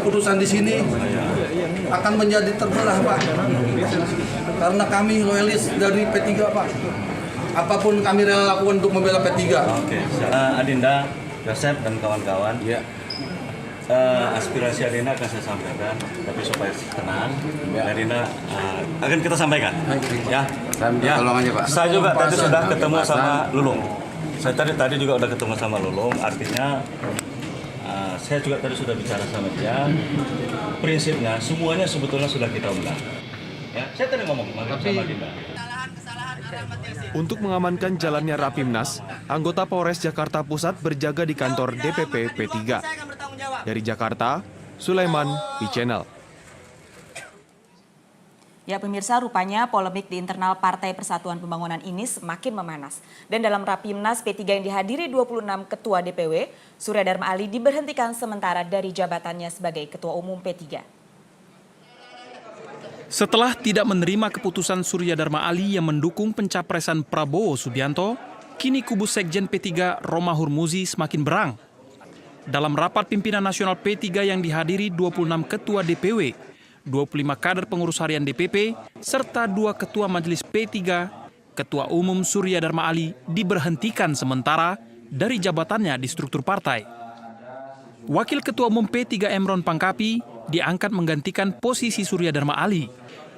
keputusan di sini akan menjadi terbelah, Pak. Karena kami loyalis dari P3, Pak. Apapun kami rela lakukan untuk membela P3. Oke. Adinda, Yosep dan kawan-kawan. Ya. Aspirasi Adinda akan saya sampaikan, tapi supaya tenang, Adinda akan kita sampaikan. Ya. Dan tolong aja, Pak. Saya juga tadi sudah ketemu sama Lulung. Saya tadi juga udah ketemu sama Lulung. Artinya saya juga tadi sudah bicara sama dia. Prinsipnya semuanya sebetulnya sudah kita undang. Ya, saya tadi ngomong sama Adinda. Untuk mengamankan jalannya Rapimnas, anggota Polres Jakarta Pusat berjaga di kantor DPP P3. Dari Jakarta, Sulaiman, B-Channel. Ya pemirsa, rupanya polemik di internal Partai Persatuan Pembangunan ini semakin memanas. Dan dalam Rapimnas P3 yang dihadiri 26 Ketua DPW, Surya Dharma Ali diberhentikan sementara dari jabatannya sebagai Ketua Umum P3. Setelah tidak menerima keputusan Surya Dharma Ali yang mendukung pencapresan Prabowo Subianto, kini kubu Sekjen P3 Romahur Muzi semakin berang. Dalam rapat pimpinan nasional P3 yang dihadiri 26 ketua DPW, 25 kader pengurus harian DPP, serta 2 ketua majelis P3, Ketua Umum Surya Dharma Ali diberhentikan sementara dari jabatannya di struktur partai. Wakil Ketua Umum P3 Emron Pangkapi diangkat menggantikan posisi Surya Dharma Ali.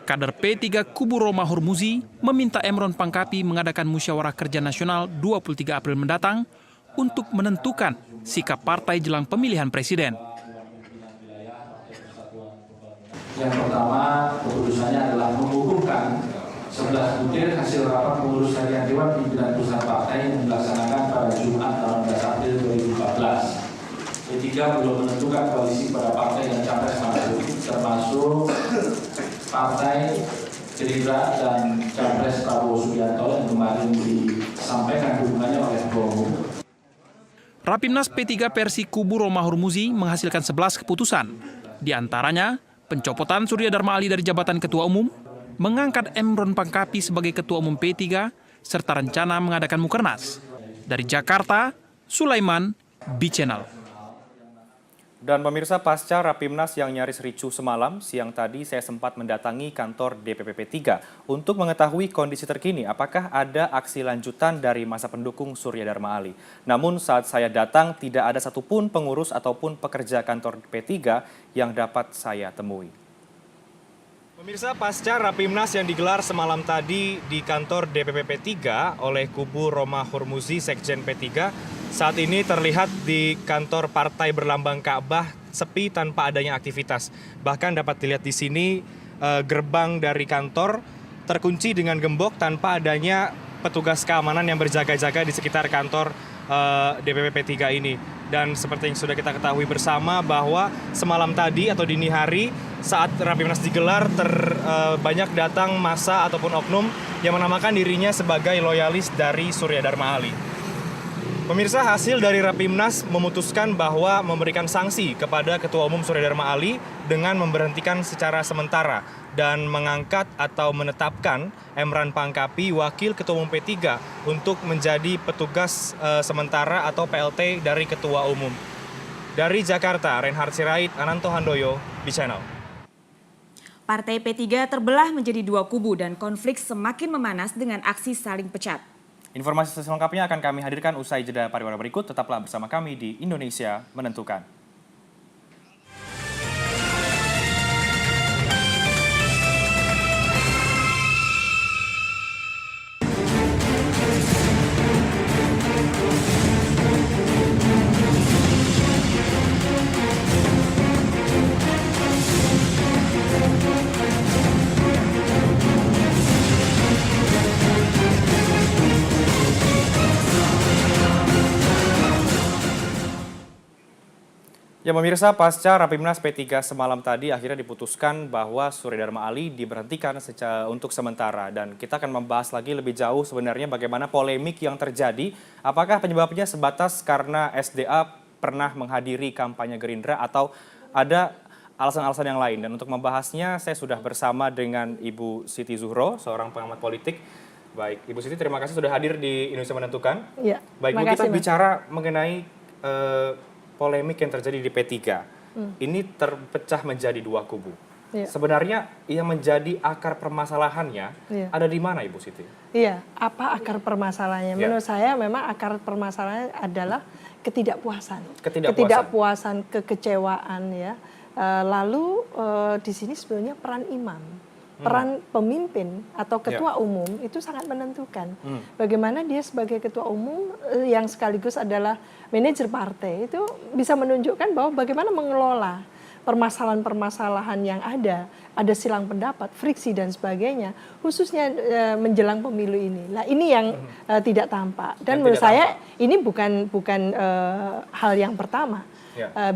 Kader P3 kubu Romahur Muzi meminta Emron Pangkapi mengadakan musyawarah kerja nasional 23 April mendatang untuk menentukan sikap partai jelang pemilihan presiden. Yang pertama, keputusannya adalah mengukuhkan 11 butir hasil rapat pengurus harian Dewan Pimpinan Pusat Partai yang dilaksanakan pada Jumat 18 April 2014. P3 belum menentukan koalisi pada partai dan capres maju, termasuk Partai Gerindra dan Capres Prabowo Subianto yang kemarin disampaikan dukungannya oleh Ketua Umum. Rapimnas P3 versi kubu Romahur Muzi menghasilkan 11 keputusan. Di antaranya, pencopotan Surya Dharma Ali dari jabatan Ketua Umum, mengangkat Emron Pangkapi sebagai Ketua Umum P3, serta rencana mengadakan Mukernas. Dari Jakarta, Sulaiman, B-Channel. Dan pemirsa, pasca Rapimnas yang nyaris ricuh semalam, siang tadi saya sempat mendatangi kantor DPP P3 untuk mengetahui kondisi terkini apakah ada aksi lanjutan dari masa pendukung Surya Dharma Ali. Namun saat saya datang tidak ada satupun pengurus ataupun pekerja kantor P3 yang dapat saya temui. Pemirsa, pasca Rapimnas yang digelar semalam tadi di kantor DPP P3 oleh kubu Romahur Muzi Sekjen P3, saat ini terlihat di kantor partai berlambang Ka'bah sepi tanpa adanya aktivitas. Bahkan dapat dilihat di sini gerbang dari kantor terkunci dengan gembok tanpa adanya petugas keamanan yang berjaga-jaga di sekitar kantor DPP P3 ini. Dan seperti yang sudah kita ketahui bersama bahwa semalam tadi atau dini hari saat Rapimnas digelar banyak datang massa ataupun oknum yang menamakan dirinya sebagai loyalis dari Surya Dharma Ali. Pemirsa, hasil dari Rapimnas memutuskan bahwa memberikan sanksi kepada Ketua Umum Surya Dharma Ali dengan memberhentikan secara sementara dan mengangkat atau menetapkan Emron Pangkapi, Wakil Ketua Umum P3, untuk menjadi petugas sementara atau PLT dari Ketua Umum. Dari Jakarta, Reinhard Sirait, Ananto Handoyo, B-Channel. Partai P3 terbelah menjadi 2 kubu dan konflik semakin memanas dengan aksi saling pecat. Informasi selengkapnya akan kami hadirkan usai jeda pariwara berikut. Tetaplah bersama kami di Indonesia Menentukan. Ya pemirsa, pasca Rapimnas P3 semalam tadi akhirnya diputuskan bahwa Surya Dharma Ali diberhentikan untuk sementara. Dan kita akan membahas lagi lebih jauh sebenarnya bagaimana polemik yang terjadi. Apakah penyebabnya sebatas karena SDA pernah menghadiri kampanye Gerindra atau ada alasan-alasan yang lain. Dan untuk membahasnya saya sudah bersama dengan Ibu Siti Zuhro, seorang pengamat politik. Baik, Ibu Siti, terima kasih sudah hadir di Indonesia Menentukan. Ya, baik, Bu, kita bicara mengenai polemik yang terjadi di P3. ini terpecah menjadi dua kubu. Iya. Sebenarnya yang menjadi akar permasalahannya ada di mana, Ibu Siti? Iya, apa akar permasalahannya? Iya. Menurut saya memang akar permasalahannya adalah ketidakpuasan. Ketidakpuasan. Kekecewaan ya. Lalu di sini sebenarnya peran imam, peran pemimpin atau ketua umum itu sangat menentukan. Bagaimana dia sebagai ketua umum yang sekaligus adalah manajer partai itu bisa menunjukkan bahwa bagaimana mengelola permasalahan-permasalahan yang ada silang pendapat, friksi dan sebagainya, khususnya menjelang pemilu ini. Nah, ini yang tidak tampak. Dan menurut saya ini bukan hal yang pertama.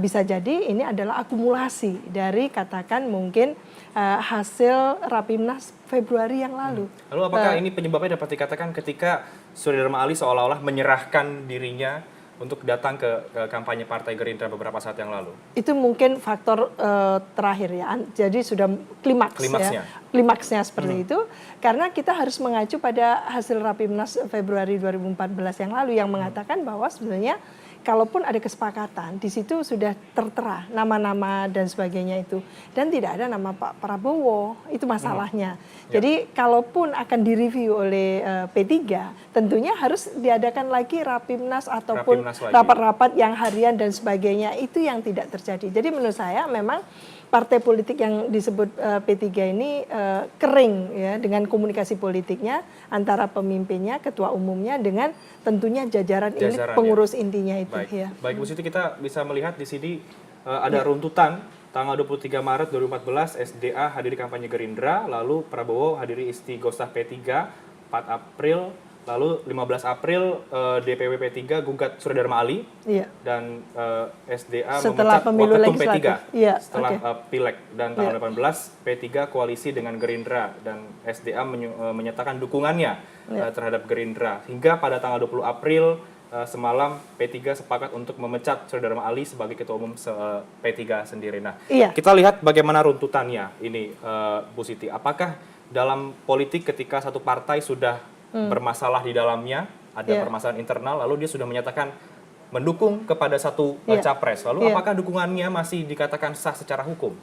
Bisa jadi ini adalah akumulasi dari katakan mungkin hasil Rapimnas Februari yang lalu. Lalu apakah ini penyebabnya dapat dikatakan ketika Surya Dharma Ali seolah-olah menyerahkan dirinya untuk datang ke kampanye Partai Gerindra beberapa saat yang lalu? Itu mungkin faktor terakhir ya. Jadi sudah klimaksnya seperti itu. Karena kita harus mengacu pada hasil Rapimnas Februari 2014 yang lalu yang mengatakan bahwa sebenarnya kalaupun ada kesepakatan, di situ sudah tertera nama-nama dan sebagainya itu. Dan tidak ada nama Pak Prabowo, itu masalahnya. Jadi kalaupun akan direview oleh P3, tentunya harus diadakan lagi Rapimnas ataupun rapat-rapat yang harian dan sebagainya. Itu yang tidak terjadi. Jadi menurut saya memang partai politik yang disebut P3 ini kering ya dengan komunikasi politiknya antara pemimpinnya, ketua umumnya dengan tentunya jajaran ini pengurus intinya itu. Baik, Bu Siti, kita bisa melihat di sini ada runtutan tanggal 23 Maret 2014 SDA hadiri kampanye Gerindra, lalu Prabowo hadiri Istighosah P3 4 April. Lalu 15 April DPW P3 gugat Surya Dharma Ali dan SDA setelah memecat Waketum P3 setelah Pileg, dan tanggal 18 P3 koalisi dengan Gerindra dan SDA menyatakan dukungannya terhadap Gerindra, hingga pada tanggal 20 April semalam P3 sepakat untuk memecat Surya Dharma Ali sebagai ketua umum P3 sendiri. Nah, kita lihat bagaimana runtutannya ini, Bu Siti. Apakah dalam politik ketika satu partai sudah bermasalah di dalamnya, ada permasalahan internal, lalu dia sudah menyatakan mendukung kepada satu capres, lalu apakah dukungannya masih dikatakan sah secara hukum?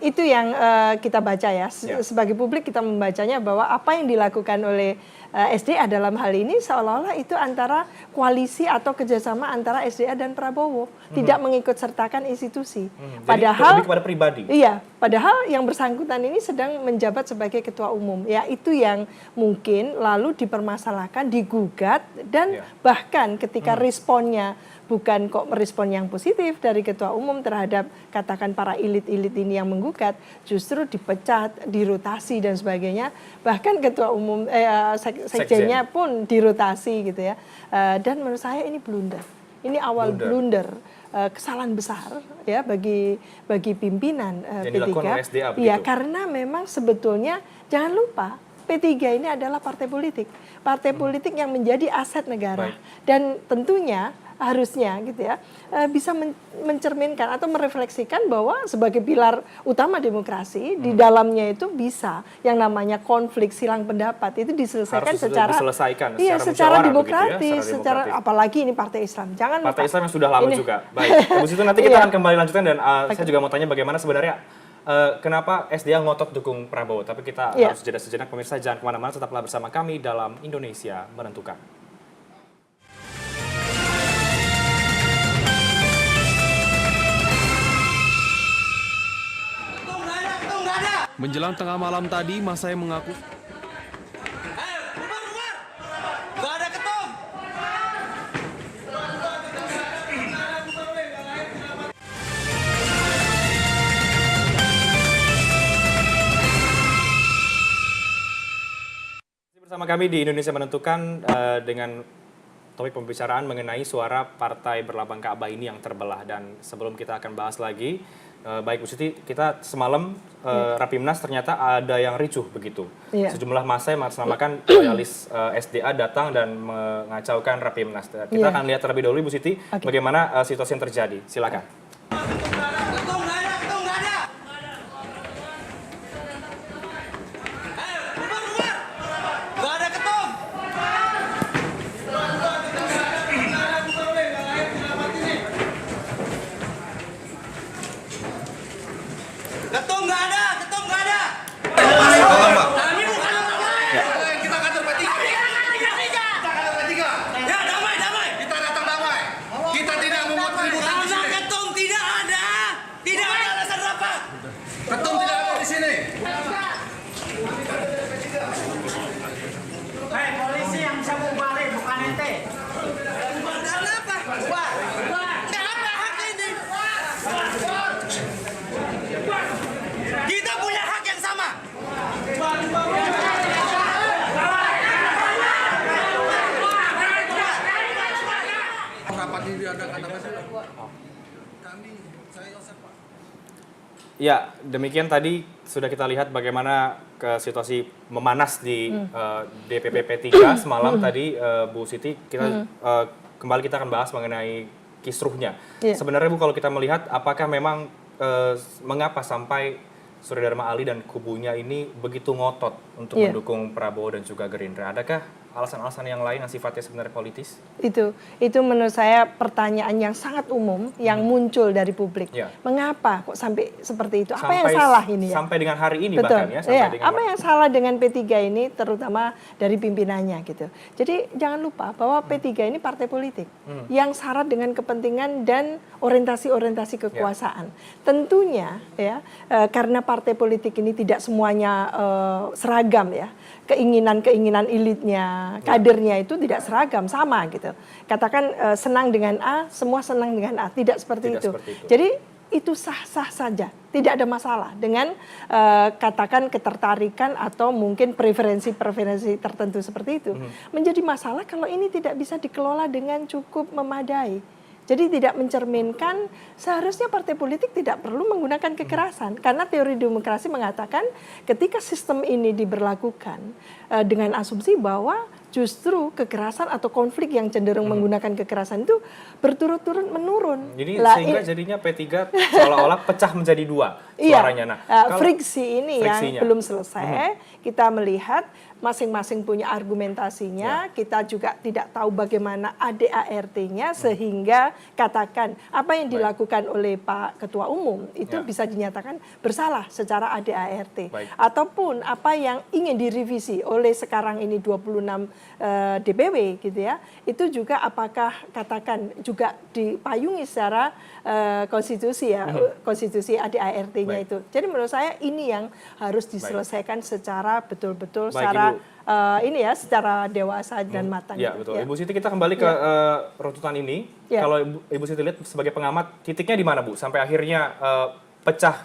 Itu yang kita baca ya, sebagai publik kita membacanya bahwa apa yang dilakukan oleh SDA dalam hal ini seolah-olah itu antara koalisi atau kerjasama antara SDA dan Prabowo, tidak mengikut sertakan institusi. Padahal lebih kepada pribadi. Iya, padahal yang bersangkutan ini sedang menjabat sebagai ketua umum. Ya, itu yang mungkin lalu dipermasalahkan, digugat, dan bahkan ketika responnya bukan kok respon yang positif dari ketua umum terhadap katakan para elit-elit ini yang menggugat, justru dipecat, dirotasi dan sebagainya. Bahkan ketua umum sekjennya pun dirotasi gitu ya. Dan menurut saya ini blunder. Ini awal blunder, kesalahan besar ya bagi pimpinan P3. Iya, karena memang sebetulnya jangan lupa P3 ini adalah partai politik. Partai politik yang menjadi aset negara. Dan tentunya harusnya gitu ya bisa mencerminkan atau merefleksikan bahwa sebagai pilar utama demokrasi di dalamnya itu bisa yang namanya konflik silang pendapat itu diselesaikan secara demokratis, secara apalagi ini partai Islam. Jangan partai Islam yang sudah lama juga. Baik, habis itu nanti kita akan kembali lanjutkan dan saya juga mau tanya bagaimana sebenarnya kenapa SDA ngotot dukung Prabowo. Tapi kita harus jeda sejenak, pemirsa, jangan kemana-mana, tetaplah bersama kami dalam Indonesia Menentukan. Menjelang tengah malam tadi, massa yang mengaku bersama kami di Indonesia Menentukan dengan topik pembicaraan mengenai suara partai berlambang Ka'bah ini yang terbelah. Dan sebelum kita akan bahas lagi, baik Bu Siti, kita semalam Rapimnas ternyata ada yang ricuh begitu. Sejumlah massa yang mengatasnamakan loyalis SDA datang dan mengacaukan Rapimnas. Kita akan lihat terlebih dahulu Bu Siti bagaimana situasi yang terjadi. Silakan. Ketum nggak ada. Kami bukan orang lain. Kita kantor P3. Kita kantor P3. Ya damai. Kita datang damai. Kita tidak membuat keributan di sini. Ketum tidak ada. Tidak ada alasan apa. Ketum tidak ada di sini. Hei, polisi yang bisa bubarin, bukan ente. Bubarin apa? Nggak ada hak ini. Kita punya hak yang sama. Rapat ini diadakan apa sih? Saya Yosef, Pak. Ya, demikian tadi sudah kita lihat bagaimana situasi memanas di DPP P3 semalam tadi, Bu Siti. Kembali kita akan bahas mengenai kisruhnya. Sebenarnya Bu, kalau kita melihat apakah memang mengapa sampai Surya Dharma Ali dan kubunya ini begitu ngotot untuk mendukung Prabowo dan juga Gerindra? Adakah alasan-alasan yang lain yang sifatnya sebenarnya politis? Itu menurut saya pertanyaan yang sangat umum yang muncul dari publik. Mengapa kok sampai seperti itu? Apa yang salah ini ya? Sampai dengan hari ini Betul. bahkan ya. Sampai dengan Apa yang salah dengan P3 ini terutama dari pimpinannya gitu. Jadi jangan lupa bahwa P3 ini partai politik yang syarat dengan kepentingan dan orientasi kekuasaan. Tentunya ya karena partai politik ini tidak semuanya seragam ya. Keinginan elitnya, kadernya itu tidak seragam, sama gitu. Katakan senang dengan A, semua senang dengan A, tidak seperti itu. Jadi itu sah-sah saja, tidak ada masalah dengan katakan ketertarikan atau mungkin preferensi tertentu seperti itu. Menjadi masalah kalau ini tidak bisa dikelola dengan cukup memadai. Jadi tidak mencerminkan, seharusnya partai politik tidak perlu menggunakan kekerasan. Karena teori demokrasi mengatakan ketika sistem ini diberlakukan dengan asumsi bahwa justru kekerasan atau konflik yang cenderung menggunakan kekerasan itu berturut-turut menurun. Jadi sehingga jadinya P3 seolah-olah pecah menjadi dua suaranya. Nah, friksi ini yang belum selesai, kita melihat masing-masing punya argumentasinya, kita juga tidak tahu bagaimana ADART-nya sehingga katakan apa yang dilakukan oleh Pak Ketua Umum itu bisa dinyatakan bersalah secara ADART. Ataupun apa yang ingin direvisi oleh sekarang ini 26 DPW gitu ya, itu juga apakah katakan juga dipayungi secara konstitusi ya, konstitusi ADART-nya itu. Jadi menurut saya ini yang harus diselesaikan secara betul-betul secara ini ya, secara dewasa dan matang. Ya, betul. Ibu Siti, kita kembali ke runtutan ini. Kalau Ibu Siti lihat sebagai pengamat, titiknya di mana, Bu? Sampai akhirnya pecah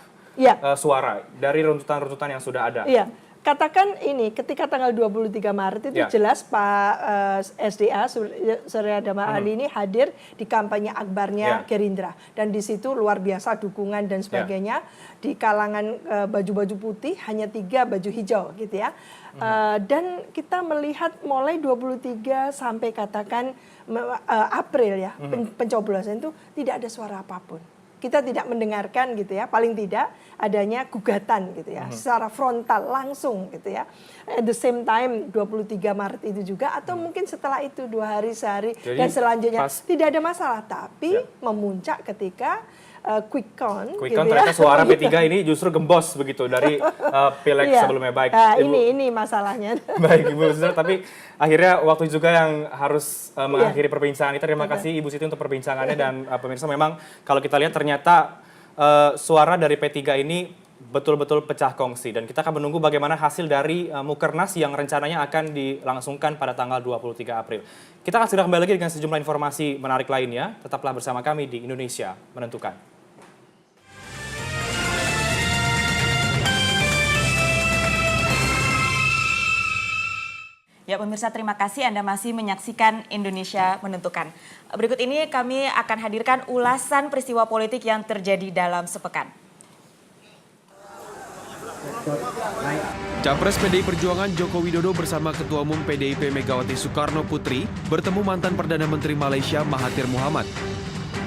suara dari runtutan-runtutan yang sudah ada. Iya. Katakan ini, ketika tanggal 23 Maret itu jelas Pak SDA, Surya Dharma Ali ini hadir di kampanye akbarnya Gerindra. Dan di situ luar biasa dukungan dan sebagainya. Di kalangan baju-baju putih hanya 3 baju hijau gitu ya. Dan kita melihat mulai 23 sampai katakan April ya, pencoblosan itu tidak ada suara apapun. Kita tidak mendengarkan gitu ya, paling tidak adanya gugatan gitu ya, secara frontal langsung gitu ya. At the same time 23 Maret itu juga atau mungkin setelah itu 2 hari sehari dan selanjutnya tidak ada masalah, tapi memuncak ketika quick count gitu ternyata ya. Suara P3 ini justru gembos begitu dari pileg sebelumnya. Baik, ini masalahnya. Baik Ibu Siti, tapi akhirnya waktu juga yang harus mengakhiri perbincangan kita. Terima kasih Ibu Siti untuk perbincangannya dan pemirsa, memang kalau kita lihat ternyata suara dari P3 ini betul-betul pecah kongsi dan kita akan menunggu bagaimana hasil dari Mukernas yang rencananya akan dilangsungkan pada tanggal 23 April. Kita akan segera kembali lagi dengan sejumlah informasi menarik lainnya. Tetaplah bersama kami di Indonesia Menentukan. Ya pemirsa, terima kasih Anda masih menyaksikan Indonesia Menentukan. Berikut ini kami akan hadirkan ulasan peristiwa politik yang terjadi dalam sepekan. Capres PDI Perjuangan Joko Widodo bersama Ketua Umum PDIP Megawati Soekarno Putri bertemu mantan Perdana Menteri Malaysia Mahathir Mohamad.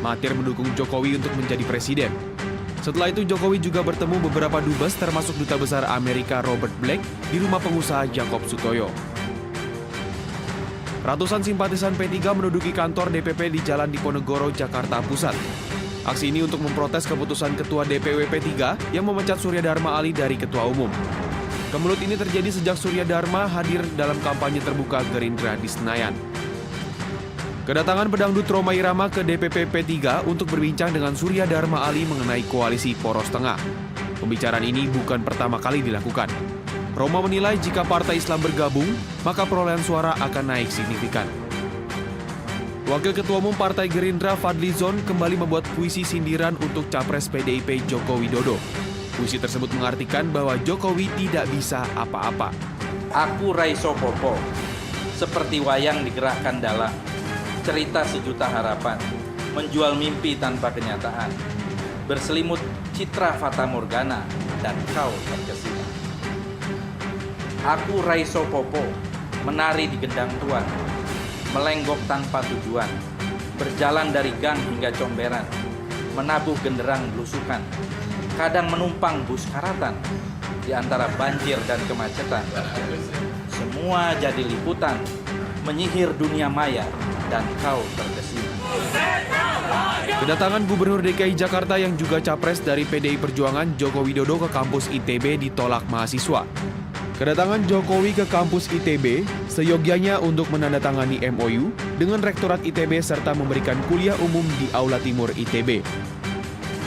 Mahathir mendukung Jokowi untuk menjadi presiden. Setelah itu Jokowi juga bertemu beberapa dubes termasuk Duta Besar Amerika Robert Black di rumah pengusaha Jakob Sutoyo. Ratusan simpatisan P3 menduduki kantor DPP di Jalan Diponegoro, Jakarta Pusat. Aksi ini untuk memprotes keputusan Ketua DPW P3 yang memecat Surya Dharma Ali dari Ketua Umum. Kemelut ini terjadi sejak Surya Dharma hadir dalam kampanye terbuka Gerindra di Senayan. Kedatangan pedangdut Rhoma Irama ke DPP P3 untuk berbincang dengan Surya Dharma Ali mengenai koalisi Poros Tengah. Pembicaraan ini bukan pertama kali dilakukan. Rhoma menilai jika Partai Islam bergabung, maka perolehan suara akan naik signifikan. Wakil Ketua Umum Partai Gerindra Fadli Zon kembali membuat puisi sindiran untuk Capres PDIP Joko Widodo. Puisi tersebut mengartikan bahwa Jokowi tidak bisa apa-apa. Aku Raiso Popo, seperti wayang digerakkan dalam cerita sejuta harapan, menjual mimpi tanpa kenyataan, berselimut citra fata morgana, dan kau terkesima. Aku Raiso Popo, menari di gendang tuan, melenggok tanpa tujuan, berjalan dari gang hingga comberan, menabuh genderang belusukan, kadang menumpang bus karatan, di antara banjir dan kemacetan. Semua jadi liputan, menyihir dunia maya, dan kau terkesima. Kedatangan Gubernur DKI Jakarta yang juga capres dari PDI Perjuangan Joko Widodo ke kampus ITB ditolak mahasiswa. Kedatangan Jokowi ke kampus ITB seyogyanya untuk menandatangani MOU dengan Rektorat ITB serta memberikan kuliah umum di Aula Timur ITB.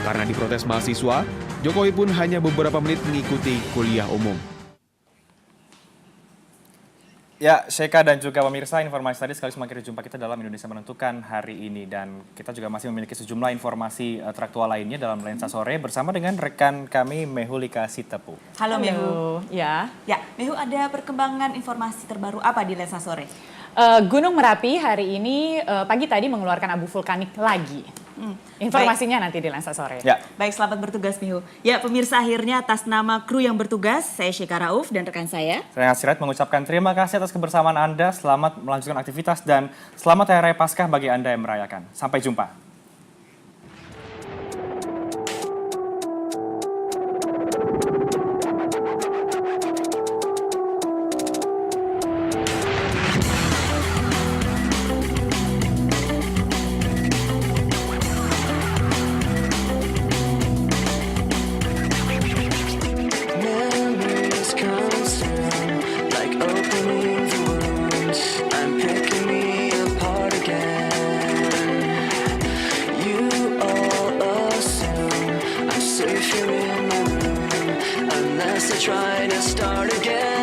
Karena diprotes mahasiswa, Jokowi pun hanya beberapa menit mengikuti kuliah umum. Ya, Syeka dan juga pemirsa, informasi tadi sekaligus mengakhiri jumpa kita dalam Indonesia Menentukan hari ini. Dan kita juga masih memiliki sejumlah informasi teraktual lainnya dalam Lensa Sore bersama dengan rekan kami Mehulika Sitepu. Halo Mehu. Ya. Ya, Mehu, ada perkembangan informasi terbaru apa di Lensa Sore? Gunung Merapi hari ini pagi tadi mengeluarkan abu vulkanik lagi. Informasinya nanti di Lensa Sore. Ya. Baik, selamat bertugas Mehu. Ya, pemirsa, akhirnya atas nama kru yang bertugas, saya Syeka Rauf dan rekan saya Rehan Sirait mengucapkan terima kasih atas kebersamaan Anda, selamat melanjutkan aktivitas dan selamat Hari Raya Paskah bagi Anda yang merayakan. Sampai jumpa. Trying to start again.